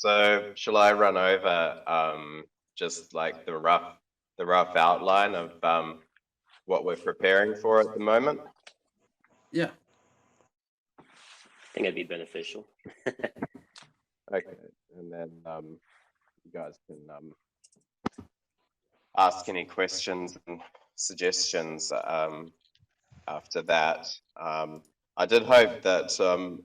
So shall I run over just like the rough outline of what we're preparing for at the moment? Yeah. I think it'd be beneficial. Okay, and then you guys can ask any questions and suggestions after that. I did hope that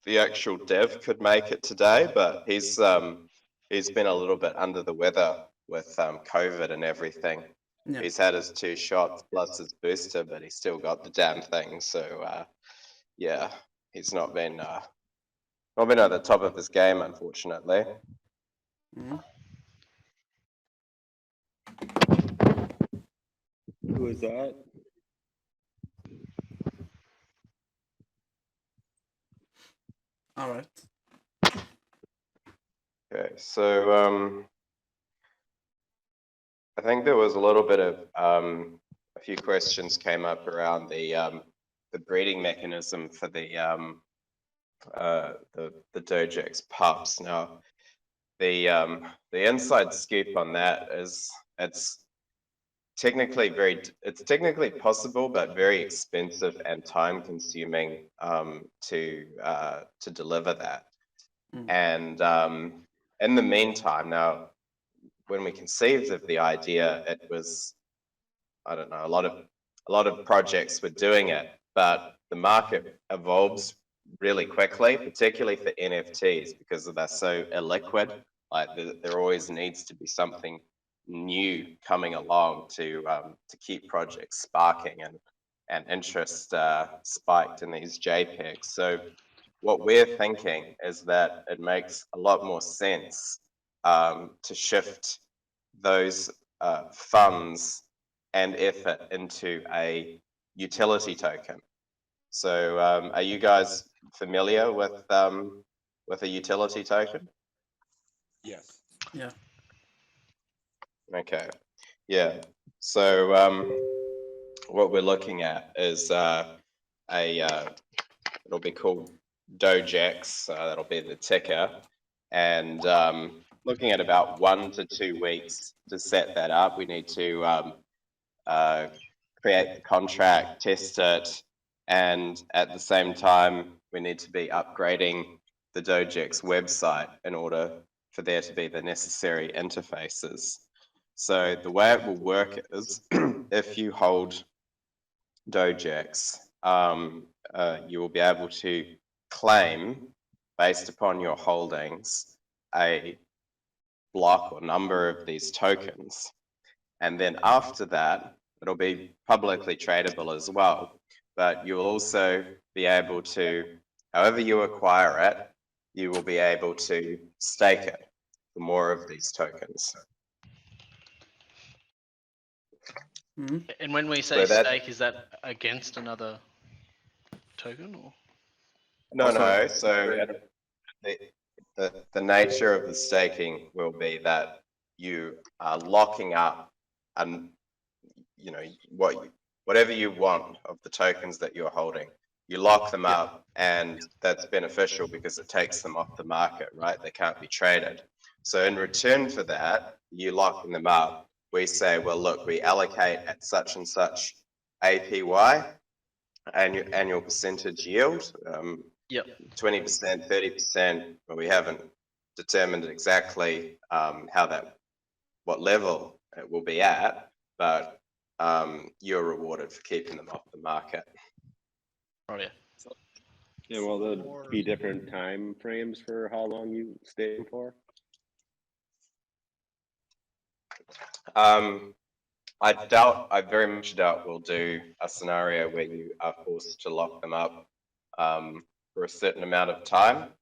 the actual dev could make it today, but he's been a little bit under the weather with COVID and everything. Yeah. He's had his 2 shots plus his booster, but he's still got the damn thing. So yeah, he's not been at the top of his game, unfortunately. Mm-hmm. Who is that? All right. Okay, so I think there was a little bit of a few questions came up around the breeding mechanism for the DogeX pups. Now, the inside scoop on that is it's technically possible, but very expensive and time consuming to deliver that. And in the meantime, now, when we conceived of the idea, it was, I don't know, a lot of projects were doing it, but the market evolves really quickly, particularly for NFTs, because they're so illiquid. Like there always needs to be something new coming along to keep projects sparking and interest spiked in these JPEGs. So what we're thinking is that it makes a lot more sense to shift those funds and effort into a utility token. So are you guys familiar with a utility token? Yes. Yeah. Okay. Yeah. So what we're looking at is it'll be called DogeX. That'll be the ticker, and looking at about 1 to 2 weeks to set that up. We need to create the contract, test it, and at the same time, we need to be upgrading the DogeX website in order for there to be the necessary interfaces. So the way it will work is if you hold DogeX, you will be able to claim, based upon your holdings, a block or number of these tokens. And then after that, it'll be publicly tradable as well. But you will also be able to, however you acquire it, you will be able to stake it for more of these tokens. Mm-hmm. And when we say So stake, is that against another token or? No. So the nature of the staking will be that you are locking up, and you know whatever you want of the tokens that you're holding, you lock them up, and that's beneficial because it takes them off the market, right? They can't be traded. So in return for that, you locking them up, we say, well, look, we allocate at such and such APY, annual percentage yield, Yep. 20%, 30%, but we haven't determined exactly what level it will be at, but you're rewarded for keeping them off the market. Oh yeah. And will there be different time frames for how long you stay for? I very much doubt we'll do a scenario where you are forced to lock them up for a certain amount of time.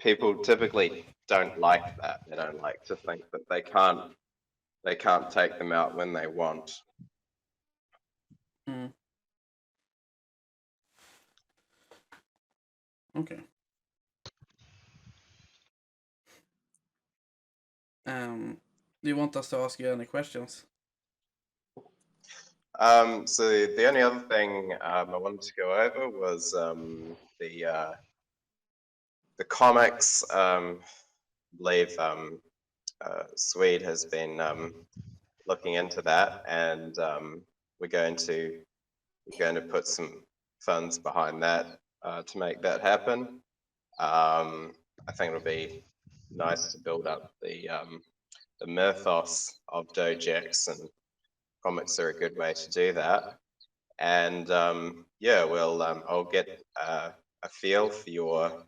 People typically don't like that. They don't like to think that they can't take them out when they want. Mm. Okay. Do you want us to ask you any questions? So the only other thing I wanted to go over was the comics, I believe Swede has been looking into that, and we're going to put some funds behind that to make that happen. I think it'll be nice to build up the mythos of DogeX, and comics are a good way to do that. And yeah, well, I'll get a feel for your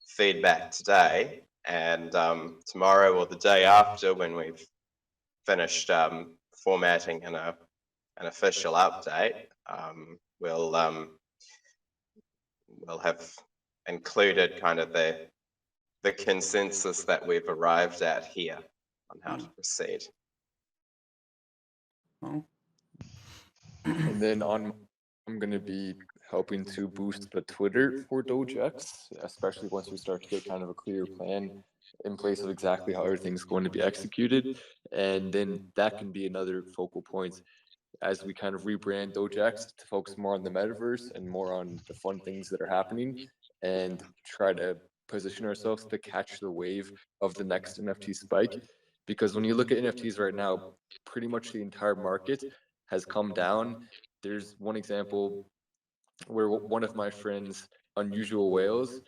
feedback today, and tomorrow or the day after, when we've finished formatting an official update, we'll have included kind of the consensus that we've arrived at here on how to proceed. Oh, And then I'm going to be helping to boost the Twitter for DogeX, especially once we start to get kind of a clear plan in place of exactly how everything's going to be executed. And then that can be another focal point as we kind of rebrand DogeX to focus more on the metaverse and more on the fun things that are happening, and try to position ourselves to catch the wave of the next NFT spike. Because when you look at NFTs right now, pretty much the entire market has come down. There's one example where one of my friends, Unusual Whales,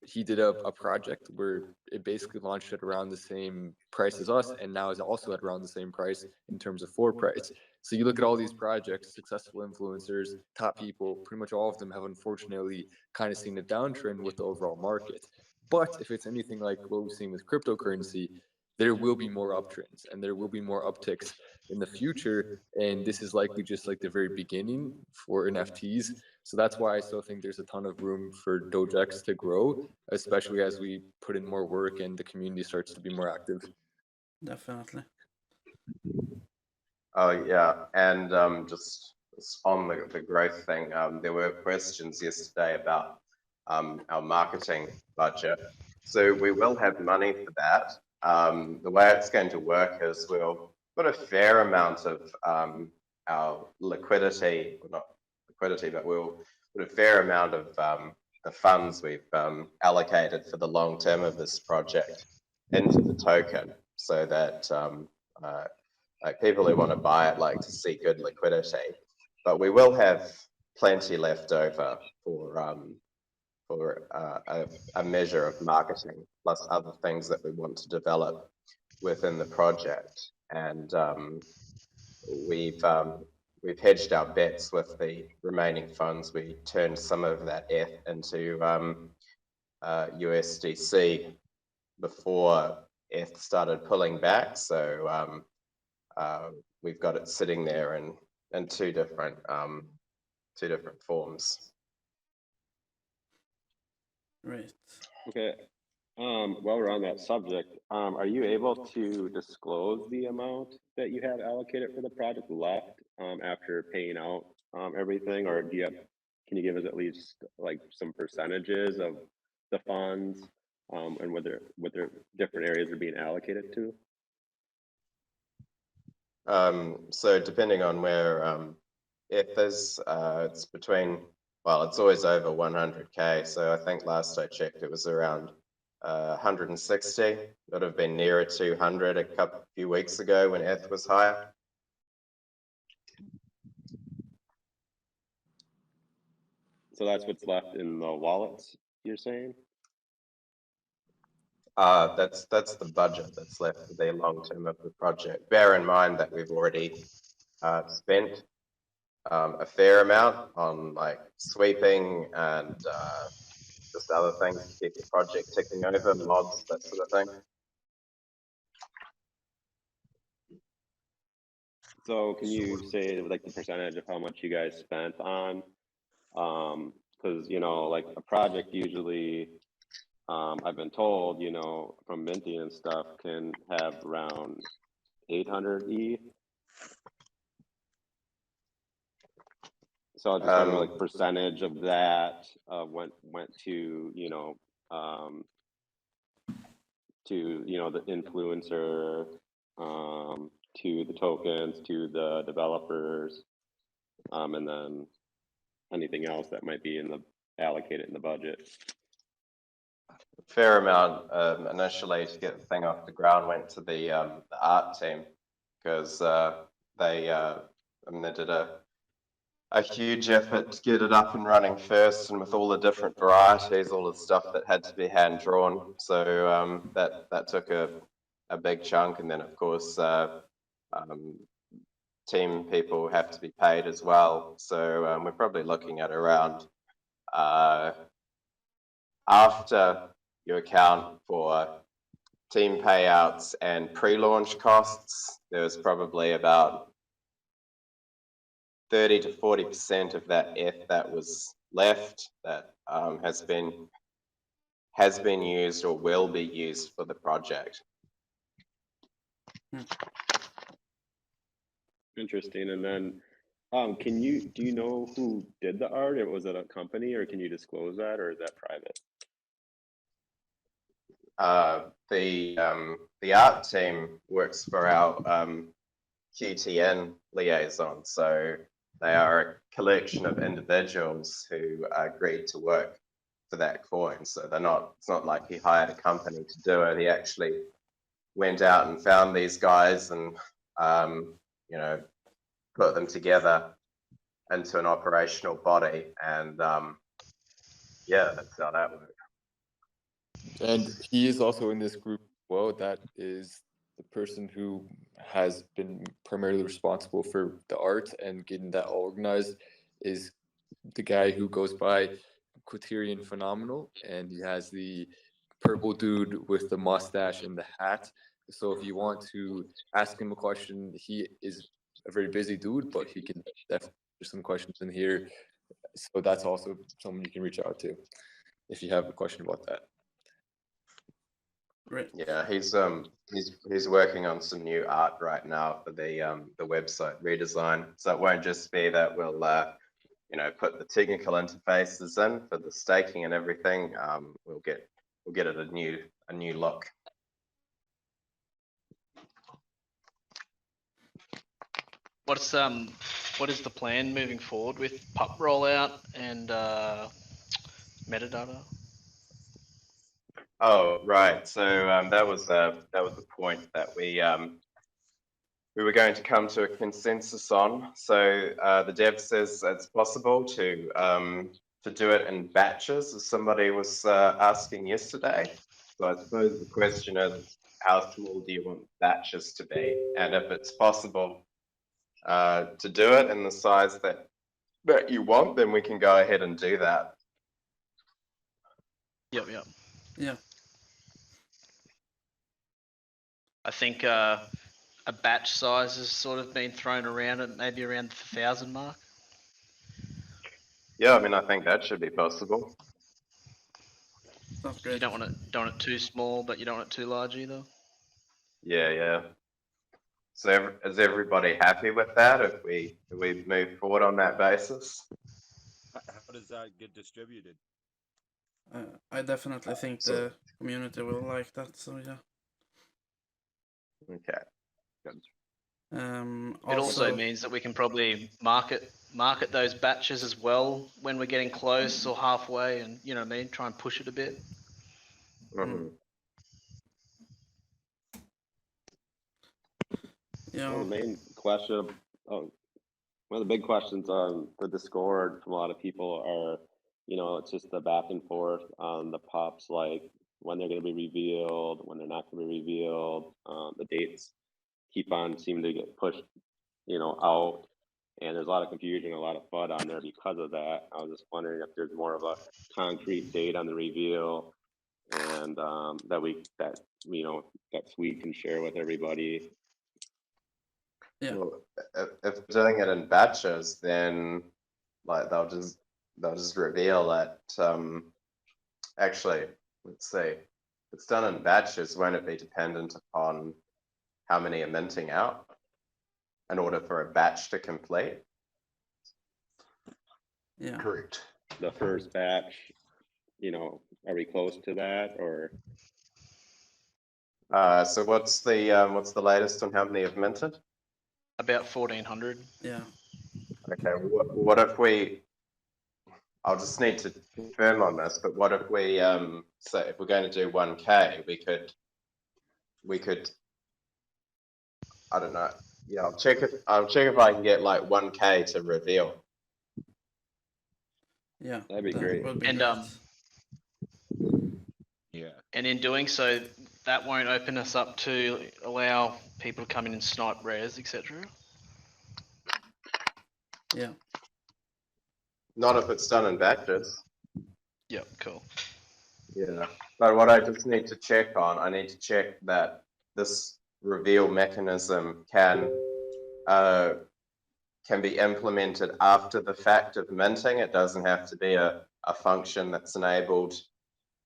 he did a project where it basically launched at around the same price as us, and now is also at around the same price in terms of floor price. So you look at all these projects, successful influencers, top people, pretty much all of them have unfortunately kind of seen a downtrend with the overall market. But if it's anything like what we've seen with cryptocurrency, there will be more uptrends and there will be more upticks in the future. And this is likely just like the very beginning for NFTs. So that's why I still think there's a ton of room for DogeX to grow, especially as we put in more work and the community starts to be more active. definitely. Oh yeah, and just on the growth thing, there were questions yesterday about our marketing budget. So we will have money for that. The way it's going to work is we'll put a fair amount of our liquidity, well, not liquidity, but we'll put a fair amount of the funds we've allocated for the long term of this project into the token, so that like people who want to buy it like to see good liquidity. But we will have plenty left over for a measure of marketing, plus other things that we want to develop within the project. And we've hedged our bets with the remaining funds. We turned some of that ETH into USDC before ETH started pulling back. So we've got it sitting there in two different forms. Right. Okay. While we're on that subject, are you able to disclose the amount that you have allocated for the project left after paying out everything, or do you have? Can you give us at least like some percentages of the funds and what their different areas are being allocated to? So depending on where ETH is, it's between, well, it's always over 100K. So I think last I checked, it was around 160. It would have been nearer 200 a few weeks ago when ETH was higher. So that's what's left in the wallets, you're saying? That's the budget that's left for the long term of the project. Bear in mind that we've already spent a fair amount on like sweeping and just other things to keep the project ticking over, mods, that sort of thing. So can you say like the percentage of how much you guys spent on? Because you know, like a project usually, I've been told, you know, from minting and stuff can have around 800 ETH. So I just wonder like percentage of that went to, you know, the influencer, to the tokens, to the developers, and then anything else that might be in the allocated in the budget. fair amount initially to get the thing off the ground went to the art team because they did a huge effort to get it up and running first, and with all the different varieties, all the stuff that had to be hand drawn. So that took a big chunk, and then of course team people have to be paid as well. So we're probably looking at around after you account for team payouts and pre-launch costs, there was probably about 30 to 40% of that that was left that has been used or will be used for the project. Interesting. And then, do you know who did the art? Or was it a company, or can you disclose that, or is that private? The art team works for our QTN liaison, so they are a collection of individuals who agreed to work for that coin. So it's not like he hired a company to do it. He actually went out and found these guys and put them together into an operational body, and yeah, that's how that worked. And he is also in this group as well. That is the person who has been primarily responsible for the art and getting that organized, is the guy who goes by Quaterian Phenomenal, and he has the purple dude with the mustache and the hat. So if you want to ask him a question, he is a very busy dude, but he can definitely answer some questions in here. So that's also someone you can reach out to if you have a question about that. Great. Yeah, he's working on some new art right now for the website redesign. So it won't just be that we'll put the technical interfaces in for the staking and everything. We'll get it a new look. What is the plan moving forward with pup rollout and metadata? Oh, right. So that was the point that we were going to come to a consensus on. So the dev says it's possible to do it in batches, as somebody was asking yesterday. So I suppose the question is, how small do you want batches to be? And if it's possible to do it in the size that you want, then we can go ahead and do that. Yep. Yeah. I think a batch size has sort of been thrown around at maybe around the 1,000 mark. Yeah, I mean, I think that should be possible. Sounds great. You don't want it too small, but you don't want it too large either. Yeah. So is everybody happy with that if we move forward on that basis? How does that get distributed? I definitely think the community will like that. So yeah. Okay. Good. It also means that we can probably market those batches as well when we're getting close or halfway, and you know what I mean, try and push it a bit. Mm-hmm. Yeah. Well, the main question, one of the big questions on the Discord from a lot of people are, it's just the back and forth on the pups, like when they're going to be revealed, when they're not going to be revealed. The dates keep on seeming to get pushed, out, and there's a lot of confusion, a lot of FUD on there because of that. I was just wondering if there's more of a concrete date on the reveal, and that Sweet can share with everybody. Yeah. Well, if doing it in batches, then like they'll just reveal that. Actually, let's see. If it's done in batches, won't it be dependent upon how many are minting out in order for a batch to complete? Yeah. Correct. The first batch, are we close to that, or? So what's the latest on how many have minted? About 1,400. Yeah. Okay. What if we I'll just need to confirm on this, but what if we, so if we're going to do 1K, we could, I don't know. Yeah, I'll check if I can get like 1K to reveal. Yeah, That'd be that great. would be And great. Yeah. And in doing so, that won't open us up to allow people to come in and snipe rares, etc. Yeah. Not if it's done in batches. Yep, cool. Yeah, but what I just need to check on, I need to check that this reveal mechanism can be implemented after the fact of minting. It doesn't have to be a function that's enabled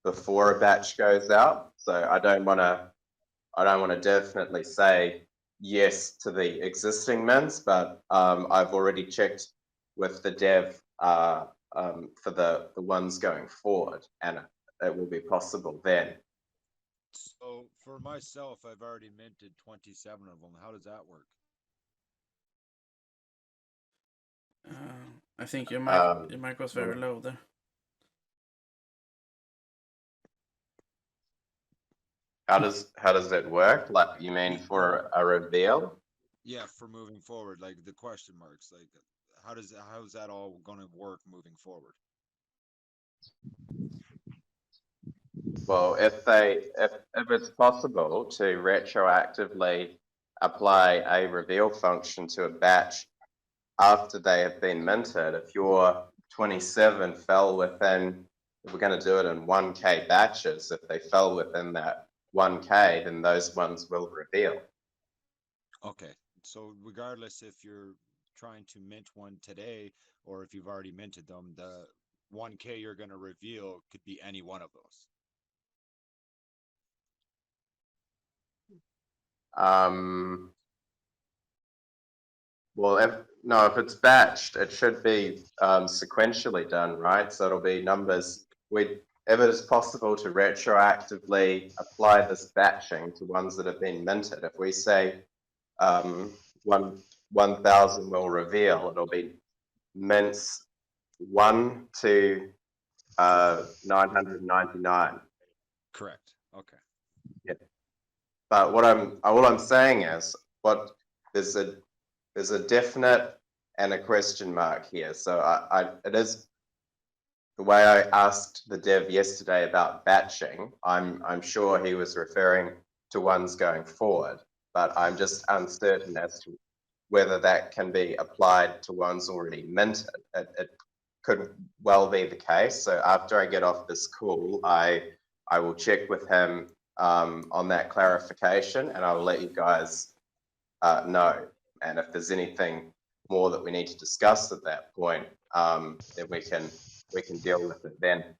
before a batch goes out. So I don't want to definitely say yes to the existing mints, but I've already checked with the dev for the ones going forward, and it will be possible then. So for myself, I've already minted 27 of them. How does that work? I think your mic was very low there. How does that work? Like, you mean for a reveal? Yeah, for moving forward, like the question marks, like how's that all going to work moving forward? Well, if it's possible to retroactively apply a reveal function to a batch after they have been minted, if your 27 fell within, if we're going to do it in 1K batches, if they fell within that 1K, then those ones will reveal. Okay, so regardless if you're trying to mint one today or if you've already minted them, the 1K you're going to reveal could be any one of those. Well, if it's batched, it should be sequentially done, right? So it'll be numbers. If it is possible to retroactively apply this batching to ones that have been minted, if we say 1,000 will reveal, it'll be mints 1 to 999. Correct. Okay. Yeah. But all I'm saying is, there's a definite and a question mark here. So it is the way I asked the dev yesterday about batching. I'm sure he was referring to ones going forward, but I'm just uncertain as to whether that can be applied to ones already minted. It could well be the case. So after I get off this call, I will check with him on that clarification, and I will let you guys know. And if there's anything more that we need to discuss at that point, then we can deal with it then.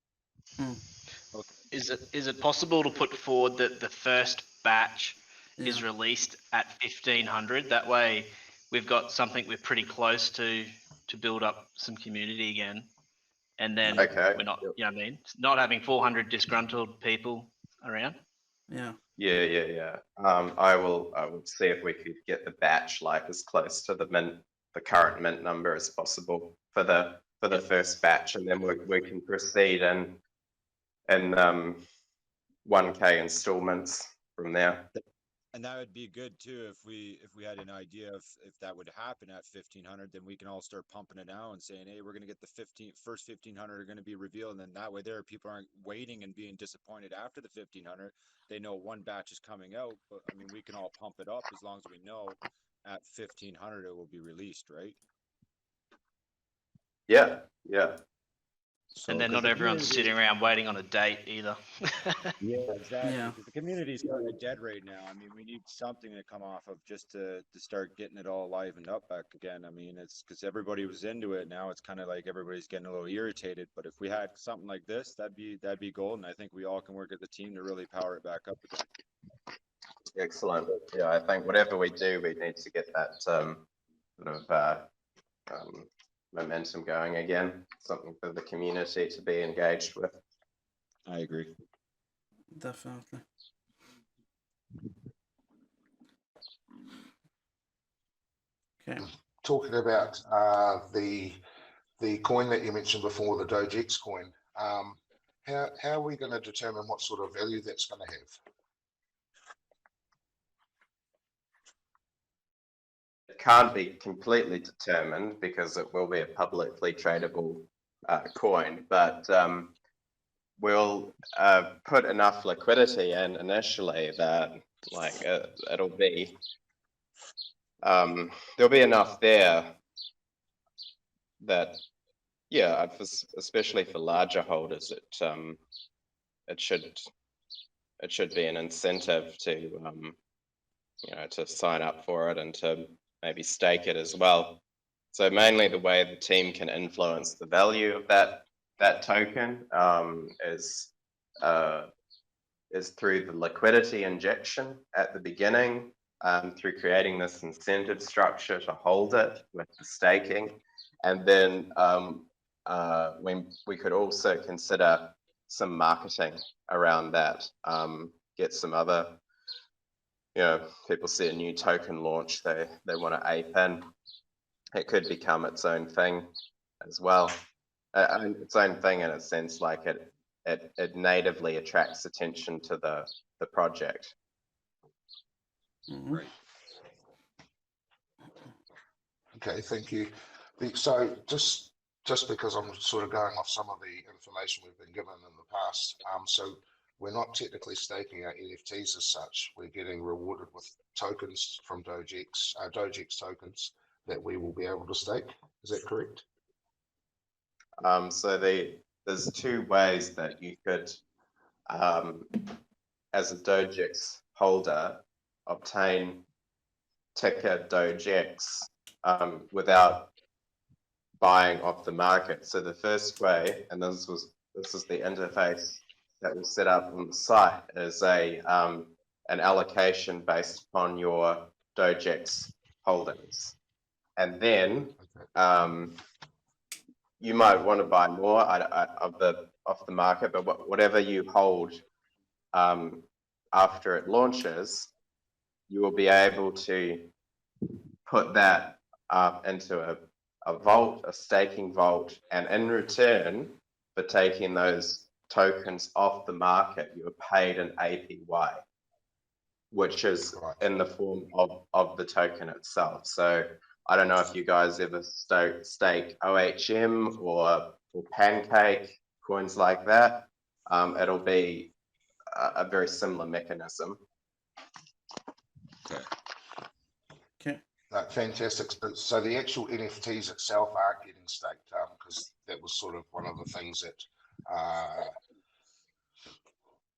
Is it possible to put forward that the first batch is released at 1500? That way we've got something we're pretty close to build up some community again. And then we're not, you know what I mean? Not having 400 disgruntled people around. Yeah. Yeah. I will see if we could get the batch like as close to the current mint number as possible for the first batch, and then we can proceed in 1K installments from there. And that would be good too if we had an idea of if that would happen at 1500, then we can all start pumping it out and saying, hey, we're going to get the first 1500 are going to be revealed, and then that way there people aren't waiting and being disappointed after the 1500. They know one batch is coming out, but I mean we can all pump it up as long as we know at 1500 it will be released, right? Yeah. So, and then not everyone's sitting around waiting on a date either. Yeah, exactly. Yeah. Because the community's kind of dead right now. I mean, we need something to come off of just to start getting it all livened up back again. I mean, it's because everybody was into it. Now it's kind of like everybody's getting a little irritated. But if we had something like this, that'd be golden. I think we all can work as a team to really power it back up again. Excellent. Yeah, I think whatever we do, we need to get that sort of momentum going again. Something for the community to be engaged with. I agree. Definitely. Okay. Talking about the the coin that you mentioned before, the DogeX coin, how are we going to determine what sort of value that's going to have? It can't be completely determined because it will be a publicly tradable coin, but we'll put enough liquidity in initially that like it'll be there'll be enough there that especially for larger holders it should be an incentive to to sign up for it and to maybe stake it as well. So mainly the way the team can influence the value of that token is through the liquidity injection at the beginning, through creating this incentive structure to hold it with the staking. And then when we could also consider some marketing around that, get some other, people see a new token launch, they want to ape in. It could become its own thing as well. Its own thing in a sense, like it natively attracts attention to the project. Mhm. Right. Okay, thank you. So just because I'm sort of going off some of the information we've been given in the past, so we're not technically staking our NFTs as such. We're getting rewarded with tokens from DogeX, DogeX tokens that we will be able to stake. Is that correct? So there's two ways that you could, as a DogeX holder, obtain ticker DogeX without buying off the market. So the first way, and this is the interface that was set up on the site, is an allocation based upon your DogeX holdings, and then you might want to buy more off the market, but whatever you hold after it launches, you will be able to put that into a vault, a staking vault, and in return for taking those tokens off the market, you are paid an APY, which is in the form of the token itself. So I don't know if you guys ever stake OHM or Pancake, coins like that. It'll be a very similar mechanism. Okay. Okay. Fantastic. So the actual NFTs itself aren't getting staked, because that was sort of one of the things that,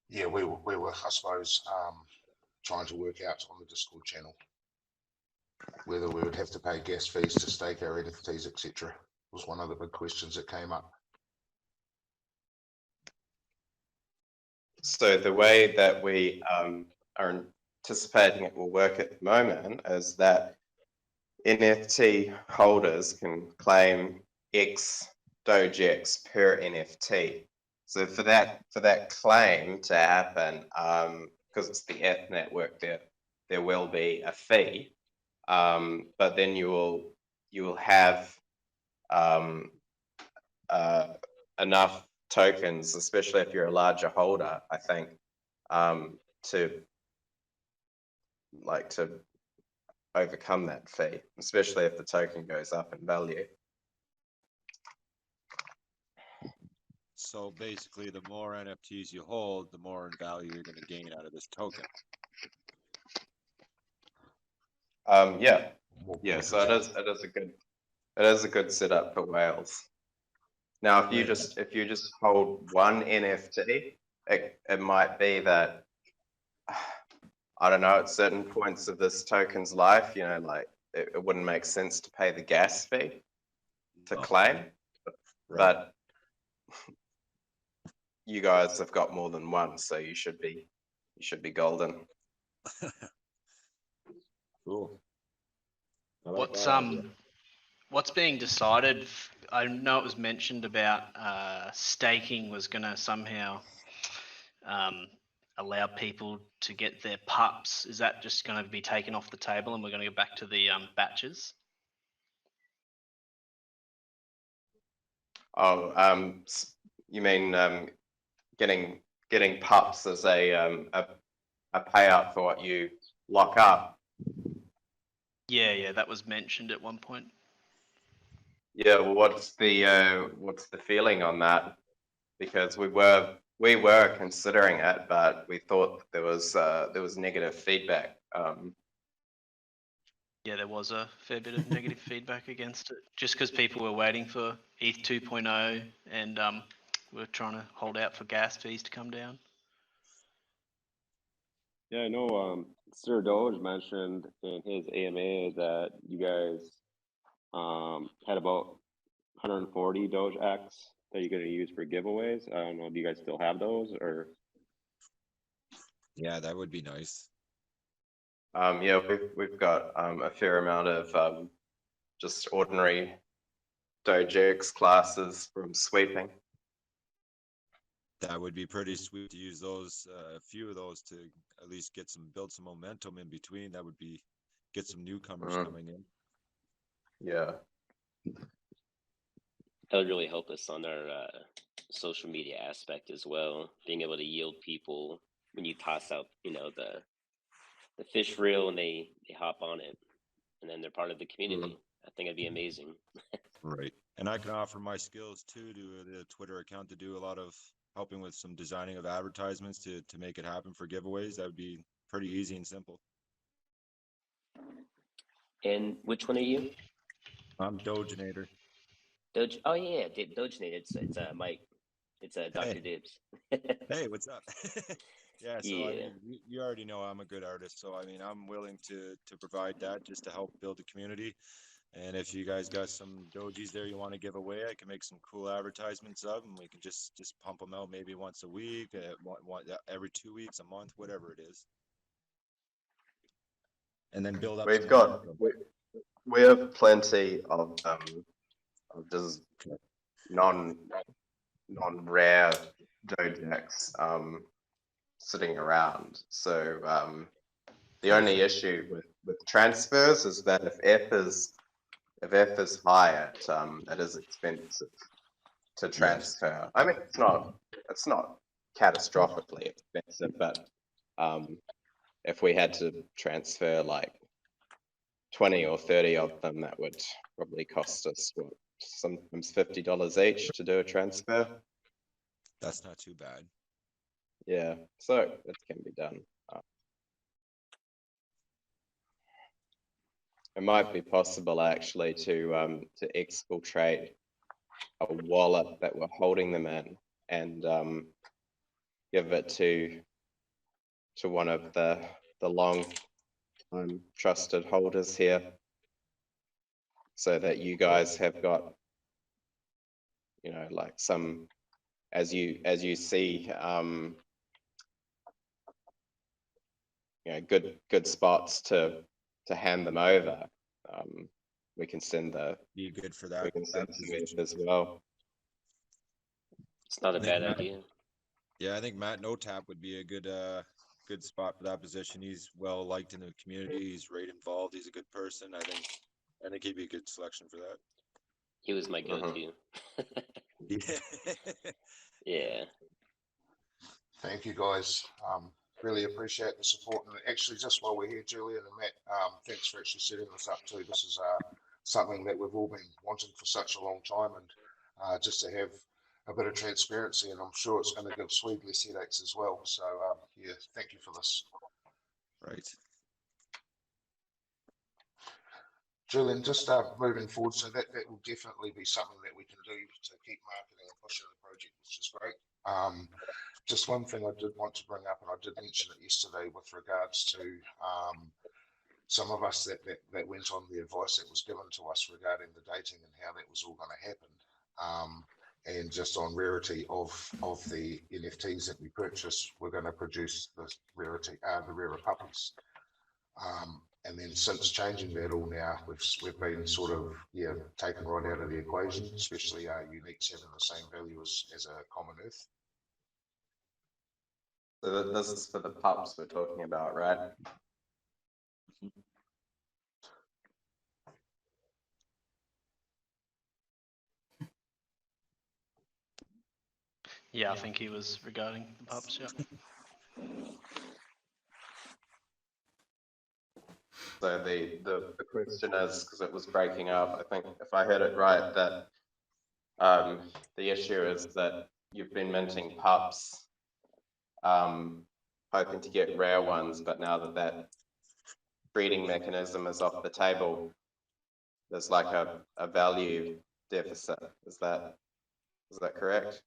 we were, I suppose, trying to work out on the Discord channel, whether we would have to pay gas fees to stake our NFTs, etc. Was one of the big questions that came up. So the way that we are anticipating it will work at the moment is that NFT holders can claim X DogeX per NFT. So for that claim to happen, because it's the ETH network, there will be a fee, but then you will have enough tokens, especially if you're a larger holder, I think, to overcome that fee, especially if the token goes up in value. So basically, the more NFTs you hold, the more in value you're going to gain out of this token. Yeah. So it is a good setup for whales. Now, if you just hold one NFT, it might be that, I don't know, at certain points of this token's life, it wouldn't make sense to pay the gas fee to claim, but you guys have got more than one, so you should be golden. Cool. I like What's that idea. what's being decided? I know it was mentioned about staking was going to somehow allow people to get their pups. Is that just going to be taken off the table, and we're going to go back to the batches? Oh, you mean getting pups as a payout for what you lock up? Yeah, that was mentioned at one point. Yeah, well, what's the feeling on that? Because we were considering it, but we thought there was negative feedback. Yeah, there was a fair bit of negative feedback against it, just because people were waiting for ETH 2.0 and we're trying to hold out for gas fees to come down. Yeah, I know Sir Doge mentioned in his AMA that you guys had about 140 DogeX that you're going to use for giveaways. I don't know, do you guys still have those or? Yeah, that would be nice. Yeah, we've got a fair amount of just ordinary DogeX classes from sweeping. That would be pretty sweet to use those, a few of those to at least build some momentum in between. That would be, get some newcomers coming in. Yeah. That would really help us on our social media aspect as well. Being able to yield people when you toss out, the fish reel and they hop on it, and then they're part of the community. I think it'd be amazing. Right. And I can offer my skills too to the Twitter account to do a lot of helping with some designing of advertisements to make it happen for giveaways. That would be pretty easy and simple. And which one are you? I'm Doginator. Doge. Oh yeah, Doginator. It's Mike. It's Dr. Hey. Dibs. Hey, what's up? Yeah, so I Yeah. mean, you already know I'm a good artist, so I mean, I'm willing to provide that just to help build a community. And if you guys got some dojis there you want to give away, I can make some cool advertisements of them. We can just pump them out maybe once a week, every 2 weeks, a month, whatever it is. And then build up. We've got we have plenty of just non-rare DogeX sitting around. So the only issue with transfers is that if F is high, it is expensive to transfer. I mean, it's not catastrophically expensive, but if we had to transfer like 20 or 30 of them, that would probably cost us sometimes $50 each to do a transfer. That's not too bad. Yeah, so it can be done. It might be possible actually to exfiltrate a wallet that we're holding them in and give it to one of the long trusted holders here, so that you guys have got, like some, as you see, good spots to hand them over. We can send Be good for that. we can send some as well. It's not a I think bad Matt- idea. Yeah, I think Matt NoTap would be a good spot for that position. He's well liked in the community. He's right involved. He's a good person. I think he'd be a good selection for that. He was my go-to. Yeah. Thank you, guys. Really appreciate the support. And actually, just while we're here, Julian and Matt, thanks for actually setting this up too. This is something that we've all been wanting for such a long time, and just to have a bit of transparency, and I'm sure it's going to give Swede less headaches as well. So yeah, thank you for this. Right. Julian, just moving forward, so that will definitely be something that we can do to keep marketing and pushing the project, which is great. Just one thing I did want to bring up, and I did mention it yesterday with regards to some of us that went on the advice that was given to us regarding the dating and how that was all going to happen. And just on rarity of the NFTs that we purchased, we're going to produce the rarer puppies. And then since changing that all now, we've been sort of taken right out of the equation, especially our uniques having the same value as a common earth. So this is for the pups we're talking about, right? Yeah, I think he was regarding the pups. Yeah. So the question is, because it was breaking up, I think if I heard it right, that the issue is that you've been minting pups, hoping to get rare ones, but now that that breeding mechanism is off the table, there's like a value deficit. Is that correct?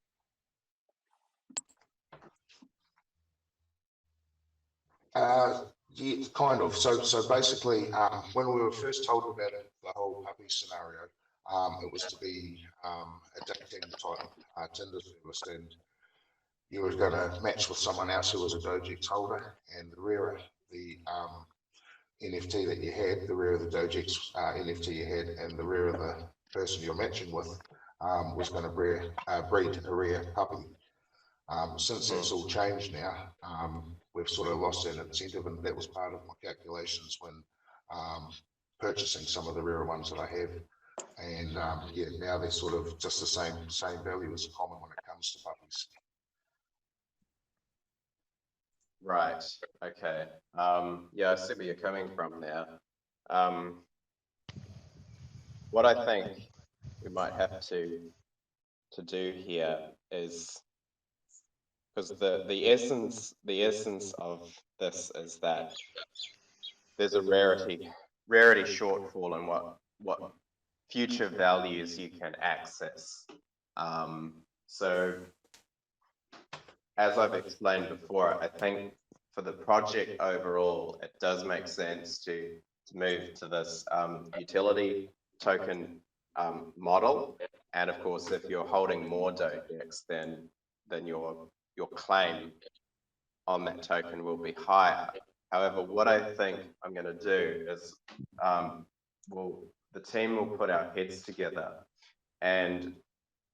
Yeah, kind of. So basically, when we were first told about the whole puppy scenario, it was to be a dating type Tinder service, and you were going to match with someone else who was a DogeX holder, and the rarer the NFT that you had, the rarer the DogeX NFT you had, and the rarer the person you're matching with was going to breed a rare puppy. Since that's all changed now, we've sort of lost that incentive, and that was part of my calculations when purchasing some of the rarer ones that I have. And yeah, now they're sort of just the same value as common when it comes to puppies. Right. Okay. Yeah, I see where you're coming from there. What I think we might have to do here is, because the essence of this is that there's a rarity shortfall in what future values you can access. So as I've explained before, I think for the project overall, it does make sense to move to this utility token model. And of course, if you're holding more DogeX, then your claim on that token will be higher. However, what I think I'm going to do is, the team will put our heads together, and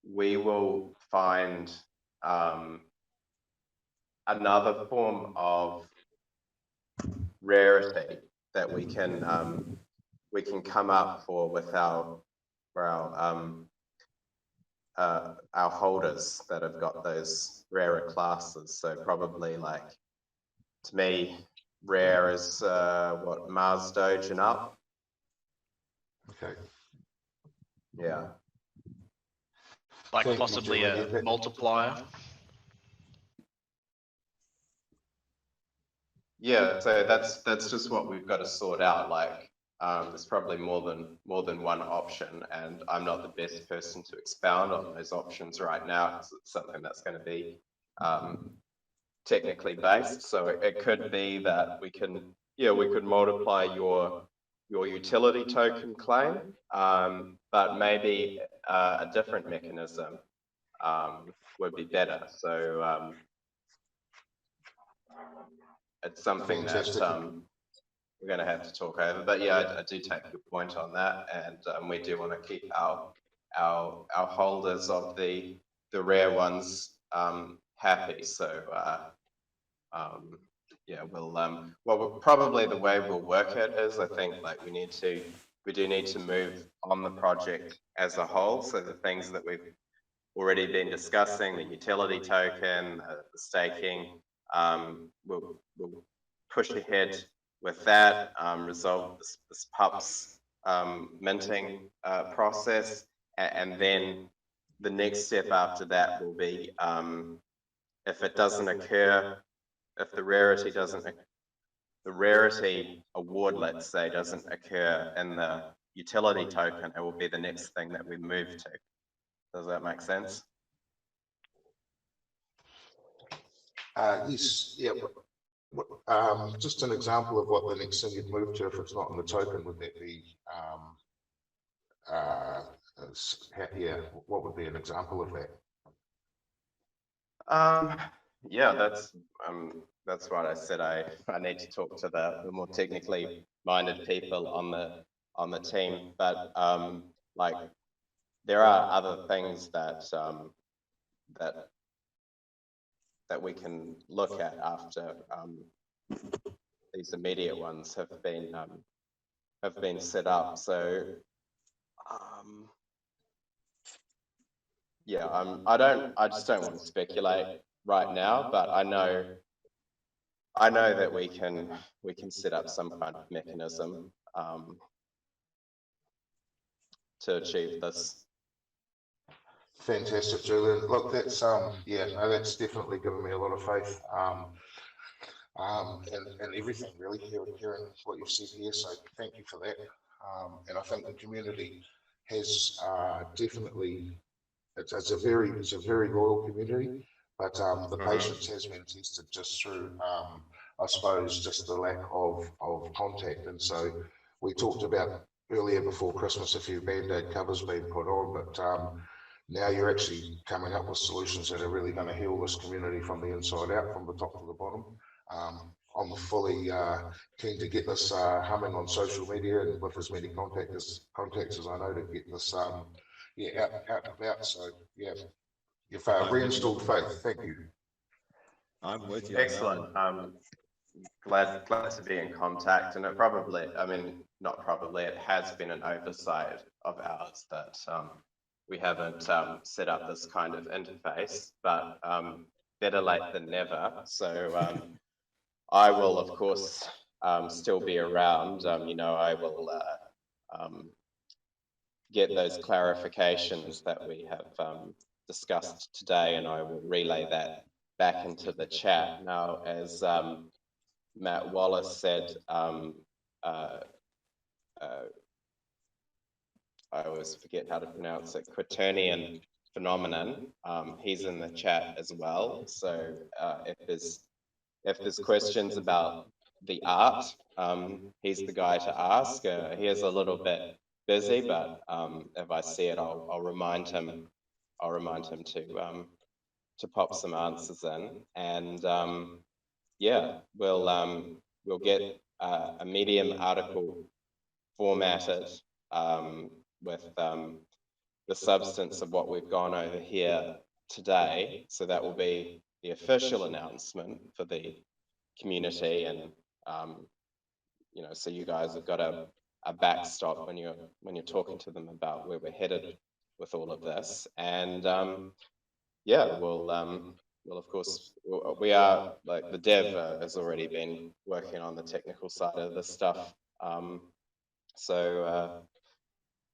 we will find another form of rarity that we can come up with our holders that have got those rarer classes. So probably, like, to me, rare is what, Mars Doge and up. Okay. Yeah. Like Thank you, possibly Julie. a multiplier. Yeah, so that's just what we've got to sort out. Like, there's probably more than one option, and I'm not the best person to expound on those options right now, because it's something that's going to be technically based. So it could be that we could multiply your utility token claim, but maybe a different mechanism would be better. So it's something Fantastic. that we're going to have to talk over. But yeah, I do take your point on that, and we do want to keep our holders of the rare ones happy. So yeah, well, probably the way we'll work it is, I think, like, we do need to move on the project as a whole. So the things that we've already been discussing, the utility token, the staking, we'll push ahead with that, resolve this pups minting process, and then the next step after that will be, if it doesn't occur, if the rarity award, let's say, doesn't occur in the utility token, it will be the next thing that we move to. Does that make sense? Yes, yeah. Just an example of what the next thing you'd move to if it's not in the token, would that be, yeah, what would be an example of that? Yeah, that's what I said. I need to talk to the more technically minded people on the team, but like, there are other things that that we can look at after these immediate ones have been set up. So yeah, I just don't want to speculate right now, but I know that we can set up some kind of mechanism to achieve this. Fantastic, Julian. Look, that's yeah, no, that's definitely given me a lot of faith. And everything really hearing what you've said here. So thank you for that. And I think the community has definitely it's a very loyal community, but the patience has been tested just through I suppose just the lack of contact. And so we talked about earlier before Christmas a few band-aid covers being put on, but now you're actually coming up with solutions that are really going to heal this community from the inside out, from the top to the bottom. I'm fully keen to get this humming on social media and with as many contacts as I know to get this yeah out and about. So yeah, you've reinstalled faith. Thank you. I'm with you. Excellent. Glad to be in contact, and it probably, I mean, not probably, it has been an oversight of ours that we haven't set up this kind of interface, but better late than never. So I will, of course, still be around. You know, I will get those clarifications that we have discussed today, and I will relay that back into the chat. Now, as Matt Wallace said, I always forget how to pronounce it, Quaternion phenomenon. He's in the chat as well. So if there's questions about the art, he's the guy to ask. He is a little bit busy, but if I see it, I'll remind him. I'll remind him to pop some answers in, and yeah, we'll get a Medium article formatted with the substance of what we've gone over here today. So that will be the official announcement for the community, and you know, so you guys have got a backstop when you're talking to them about where we're headed with all of this. And yeah, we'll of course, we are, like, the dev has already been working on the technical side of this stuff. So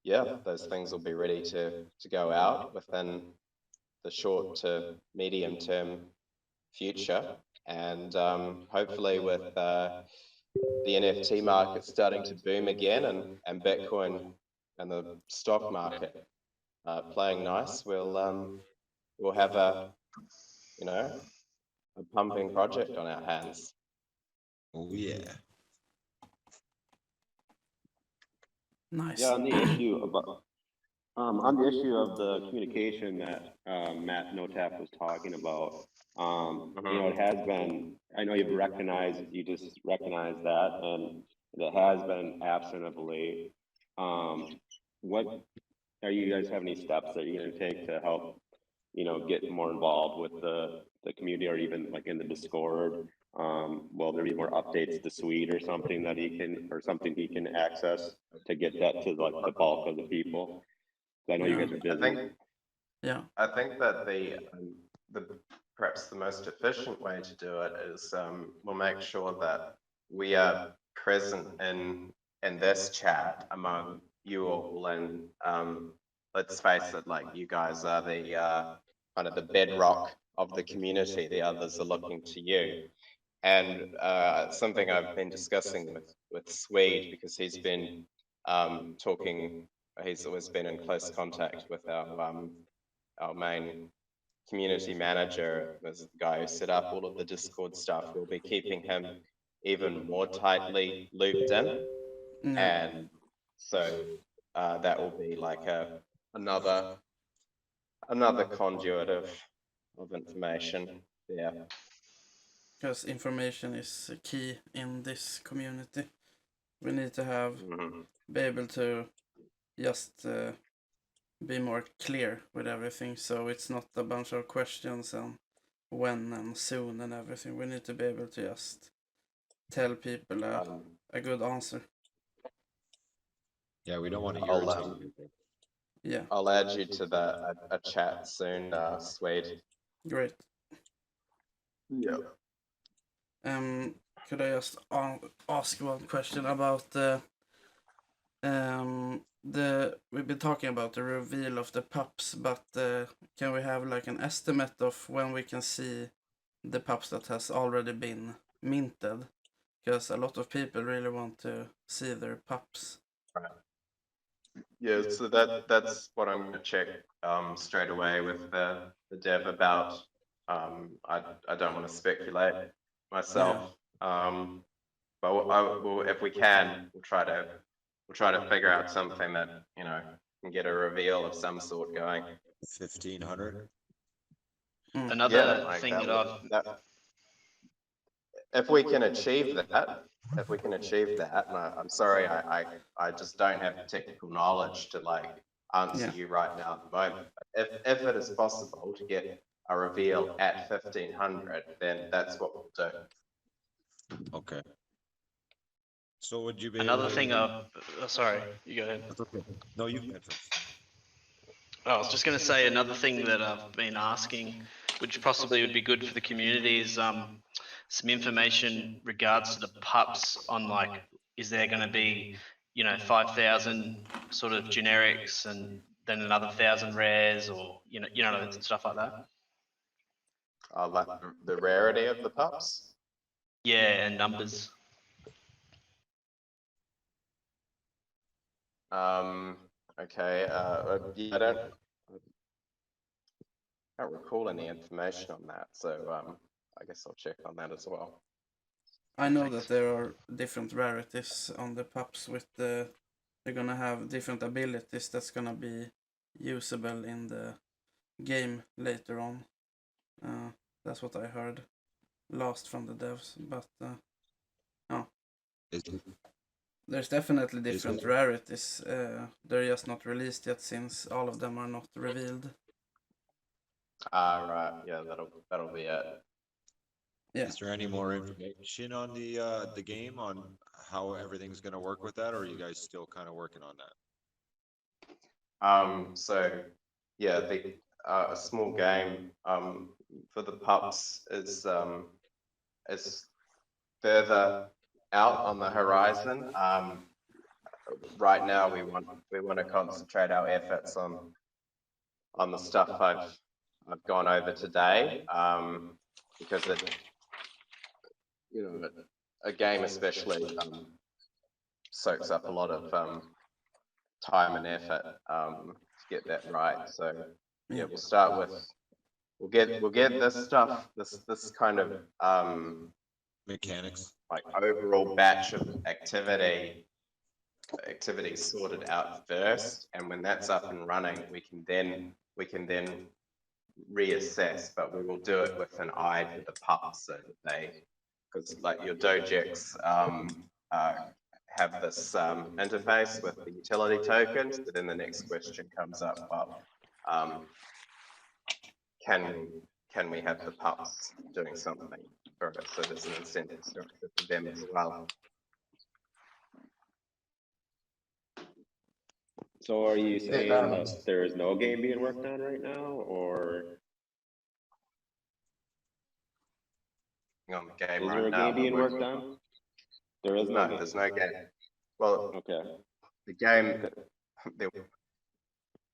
yeah, those things will be ready to go out within the short to medium term future. And hopefully with the NFT market starting to boom again, and Bitcoin and the stock market playing nice, we'll have a pumping project on our hands. Oh yeah. Nice. Yeah, on the issue of the communication that Matt Notap was talking about, you know, it has been, I know you just recognized that, and it has been absent of late. What are you guys have any steps that you're going to take to help, you know, get more involved with the community, or even like in the Discord? Will there be more updates to Suite or something that he can access to get that to like the bulk of the people? I know you guys are busy. I think that the perhaps the most efficient way to do it is we'll make sure that we are present in this chat among you all, and let's face it, like, you guys are the kind of the bedrock of the community. The others are looking to you. And something I've been discussing with Swede, because he's been he's always been in close contact with our main community manager, as the guy who set up all of the Discord stuff. We'll be keeping him even more tightly looped in. And so that will be like another conduit of information. Yeah. Because information is key in this community. We need to have be able to just be more clear with everything, so it's not a bunch of questions and when and soon and everything. We need to be able to just tell people a good answer. Yeah, we don't want to irritate people. Yeah, I'll add you to a chat soon, Swede. great. Yeah. Could I just ask one question about we've been talking about the reveal of the pups, but can we have like an estimate of when we can see the pups that has already been minted? Because a lot of people really want to see their pups. Right. Yeah, so that's what I'm gonna check straight away with the dev about. I don't want to speculate myself. But we'll, if we can, we'll try to figure out something that, you know, can get a reveal of some sort going. 1,500. Another Yeah, like thing that that would- that- if we can achieve that, and I'm sorry, I just don't have the technical knowledge to like answer you right now at the moment. If it is possible to get a reveal at 1,500, then that's what we'll do. Okay. So would you be another able thing to... sorry, you go ahead. That's okay. No, you can first. I was just going to say another thing that I've been asking, which possibly would be good for the community, is some information regards to the pups on like, is there going to be, 5,000 sort of generics and then another 1,000 rares, or stuff like that. Like the rarity of the pups. Yeah, and numbers. Okay. Yeah, I don't recall any information on that, so I guess I'll check on that as well. I know that there are different rarities on the pups with they're gonna have different abilities that's gonna be usable in the game later on. That's what I heard last from the devs, but there's definitely different rarities. They're just not released yet since all of them are not revealed. Right. Yeah, that'll be it. Yeah. Is there any more information on the game, on how everything's going to work with that, or are you guys still kind of working on that? So yeah, the a small game for the pups is further out on the horizon. Right now we want to concentrate our efforts on the stuff I've gone over today, because a game especially soaks up a lot of time and effort to get that right. So yeah, we'll start with we'll get this stuff, this kind of Mechanics, like overall batch of activities sorted out first, and when that's up and running, we can then reassess, but we will do it with an eye to the pups, so that because like your DogeX have this interface with the utility tokens, but then the next question comes up, well, can we have the pups doing something for it? So there's an incentive structure for them as well. So are you saying that there is no game being worked on right now, or On the game is right there a now, game being worked on? There is no game. there's no game. Well, Okay. the game,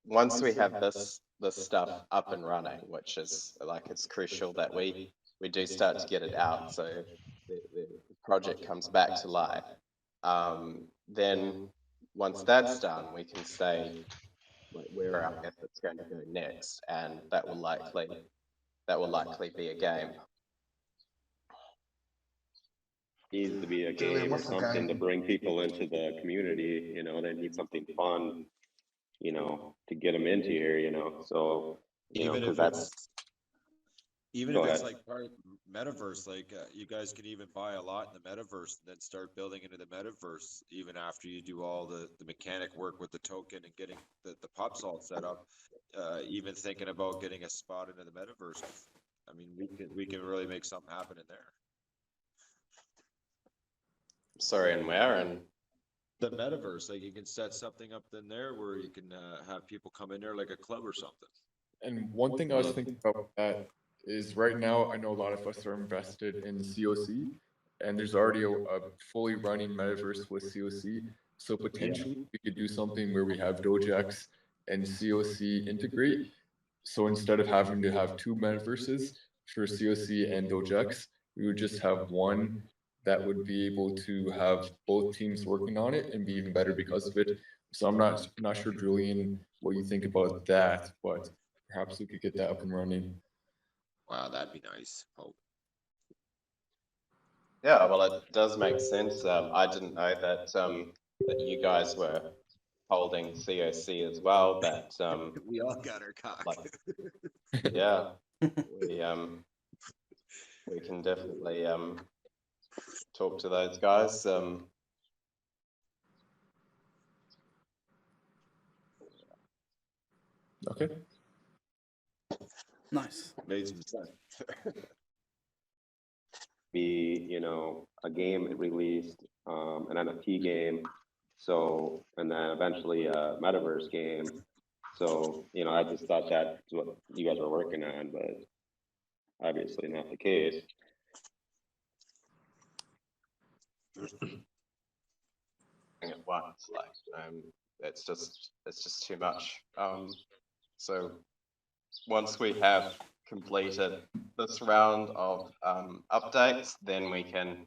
once we have this stuff up and running, which is like, it's crucial that we do start to get it out, so the project comes back to life. Then once that's done, we can say like where our efforts going to go next, and that will likely be a game. Needs to be a Julian, game or what's the something to game? bring people into the community. They need something fun, to get them into here. So even because if that's. Even Go if it's ahead. like part of metaverse, like you guys could even buy a lot in the metaverse and then start building into the metaverse even after you do all the mechanic work with the token and getting the pups all set up. Even thinking about getting a spot into the metaverse. I mean, we can really make something happen in there. Sorry, and where? the metaverse. Like you can set something up in there where you can have people come in there like a club or something. And one thing I was thinking about that is right now I know a lot of us are invested in COC, and there's already a fully running metaverse with COC. So potentially we could do something where we have DogeX and COC integrate. So instead of having to have two metaverses for COC and DogeX, we would just have one that would be able to have both teams working on it and be even better because of it. So I'm not sure, Julian, what you think about that, but perhaps we could get that up and running. Wow, that'd be nice. Oh, Yeah, well, it does make sense. I didn't know that that you guys were holding COC as well, but we all got our cock. like, yeah, we can definitely talk to those guys. Okay. Nice. Made some sense. Be, you know, a game released, an NFT game, so, and then eventually a metaverse game. So, you know, I just thought that's what you guys were working on, but obviously not the case. At once, like it's just too much. So once we have completed this round of updates, then we can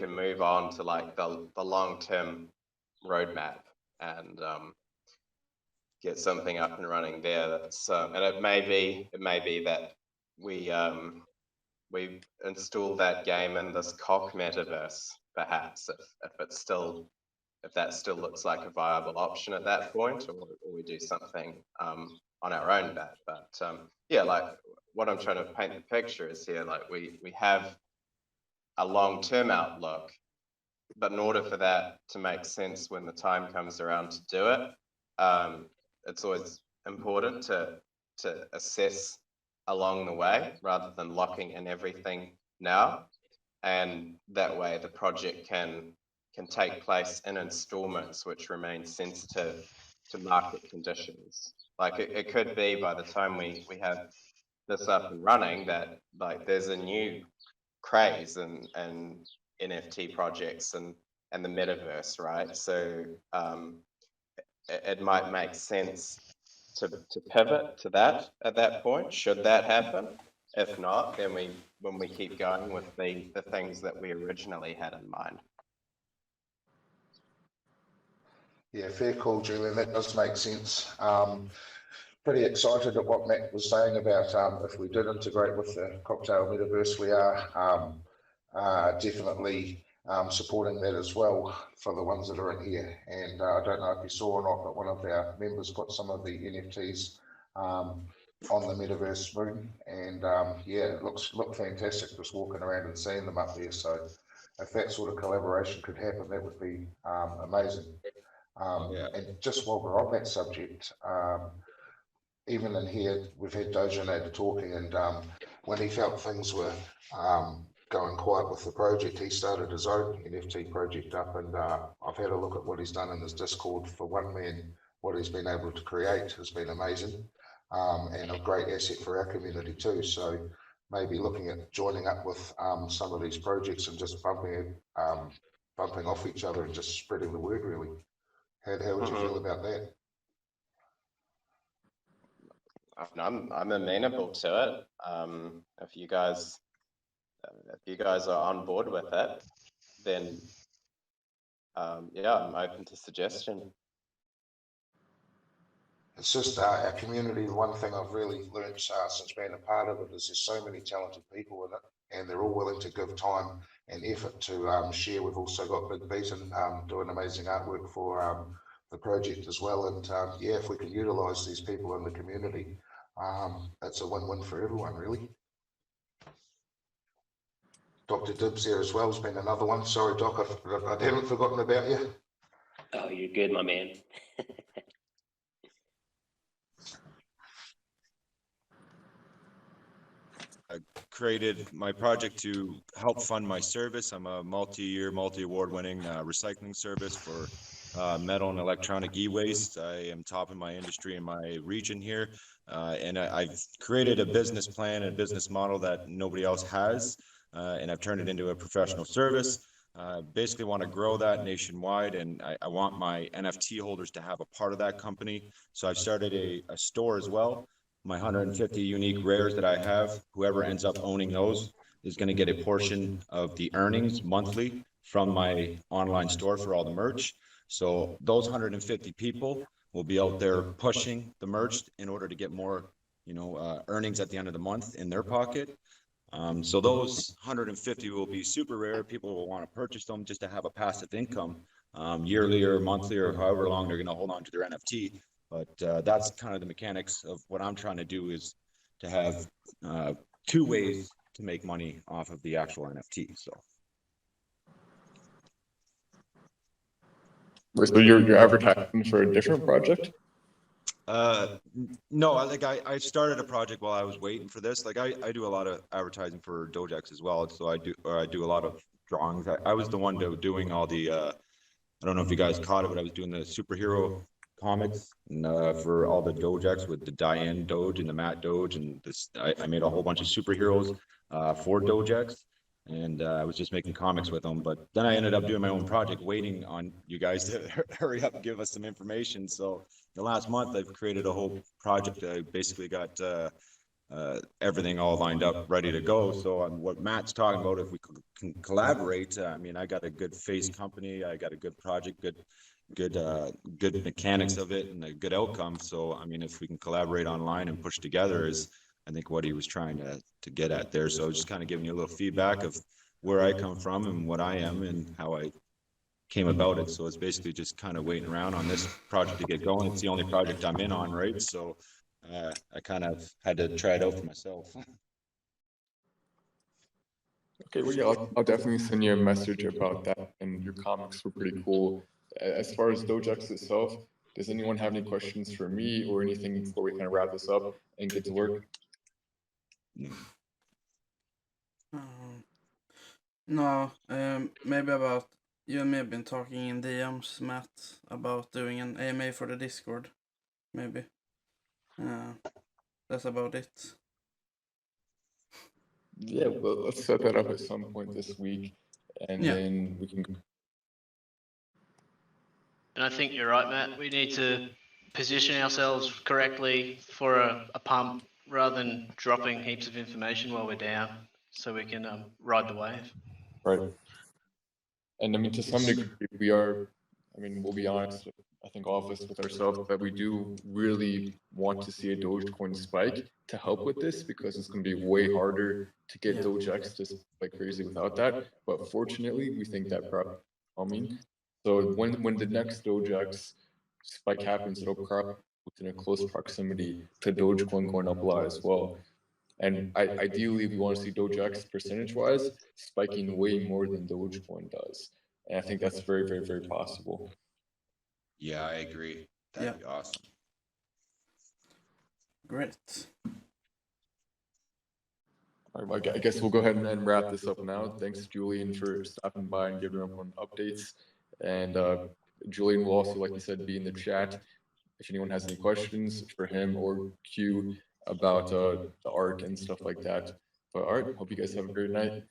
move on to like the long-term roadmap and get something up and running there. That's and it may be that we install that game in this cock metaverse, perhaps, if that still looks like a viable option at that point, or we do something on our own bat. But yeah, like what I'm trying to paint the picture is here, like we have a long-term outlook, but in order for that to make sense when the time comes around to do it, it's always important to assess along the way rather than locking in everything now, and that way the project can take place in installments which remain sensitive to market conditions. Like it could be by the time we have this up and running that like there's a new craze and NFT projects and the metaverse, right? So it might make sense to pivot to that at that point, should that happen. If not, then when we keep going with the things that we originally had in mind. Yeah, fair call, Julian. That does make sense. Pretty excited at what Matt was saying about if we did integrate with the cocktail metaverse, we are definitely supporting that as well for the ones that are in here. And I don't know if you saw or not, but one of our members put some of the NFTs on the metaverse room, and yeah, it looked fantastic just walking around and seeing them up there. So if that sort of collaboration could happen, that would be amazing. And just while we're on that subject, even in here, we've had Dogenator talking, and when he felt things were going quiet with the project, he started his own NFT project up, and I've had a look at what he's done in his Discord. For one man, what he's been able to create has been amazing, and a great asset for our community too. So maybe looking at joining up with some of these projects and just bumping off each other and just spreading the word, really. How would you feel about that? I'm amenable to it. If you guys are on board with it, then yeah, I'm open to suggestion. It's just our community. The one thing I've really learned since being a part of it is there's so many talented people in it, and they're all willing to give time and effort to share. We've also got Big Beaton doing amazing artwork for the project as well. And yeah, if we can utilise these people in the community, it's a win-win for everyone, really. Dr. Dibbs there as well has been another one. Sorry, Doc, I haven't forgotten about you. Oh, you're good, my man. I created my project to help fund my service. I'm a multi-year, multi-award winning recycling service for metal and electronic e-waste. I am top in my industry in my region here, and I've created a business plan and a business model that nobody else has, and I've turned it into a professional service. Basically want to grow that nationwide, and I want my NFT holders to have a part of that company. So I've started a store as well. My 150 unique rares that I have, whoever ends up owning those is going to get a portion of the earnings monthly from my online store for all the merch. So those 150 people will be out there pushing the merch in order to get more, earnings at the end of the month in their pocket. So those 150 will be super rare. People will want to purchase them just to have a passive income, yearly or monthly or however long they're going to hold on to their NFT. But that's kind of the mechanics of what I'm trying to do, is to have two ways to make money off of the actual NFT. So. So you're advertising for a different project? No, I started a project while I was waiting for this. Like I do a lot of advertising for DogeX as well. So I do a lot of drawings. I was the one doing all the I don't know if you guys caught it, but I was doing the superhero comics and, for all the DogeX with the Diane Doge and the Matt Doge, and this I made a whole bunch of superheroes for DogeX. And I was just making comics with them, but then I ended up doing my own project, waiting on you guys to hurry up and give us some information. So the last month, I've created a whole project. I basically got everything all lined up, ready to go. So what Matt's talking about, if we can collaborate, I mean, I got a good face company, I got a good project, good mechanics of it, and a good outcome. So I mean, if we can collaborate online and push together, is I think what he was trying to get at there. So just kind of giving you a little feedback of where I come from and what I am and how I came about it. So it's basically just kind of waiting around on this project to get going. It's the only project I'm in on, right? So I kind of had to try it out for myself. Okay, well, yeah, I'll definitely send you a message about that, and your comics were pretty cool. As far as DogeX itself, does anyone have any questions for me or anything before we kind of wrap this up and get to work? No, maybe about, you and me have been talking in DMs, Matt, about doing an AMA for the Discord, maybe. That's about it. Yeah, well, let's set that up at some point this week, and then we can. And I think you're right, Matt. We need to position ourselves correctly for a pump rather than dropping heaps of information while we're down, so we can ride the wave. Right. And I mean, to some degree, we are, I mean, we'll be honest, I think all of us with ourselves, that we do really want to see a Dogecoin spike to help with this, because it's going to be way harder to get DogeX to spike crazy without that. But fortunately, we think that probably coming. So when the next DogeX spike happens, it'll probably within a close proximity to Dogecoin going up a lot as well. And ideally, we want to see DogeX percentage-wise spiking way more than Dogecoin does. And I think that's very, very, very possible. Yeah, I agree. That'd be awesome. Great. All right, I guess we'll go ahead and wrap this up now. Thanks, Julian, for stopping by and giving everyone updates. And Julian will also, like you said, be in the chat if anyone has any questions for him or Q about the art and stuff like that. But all right, hope you guys have a great night.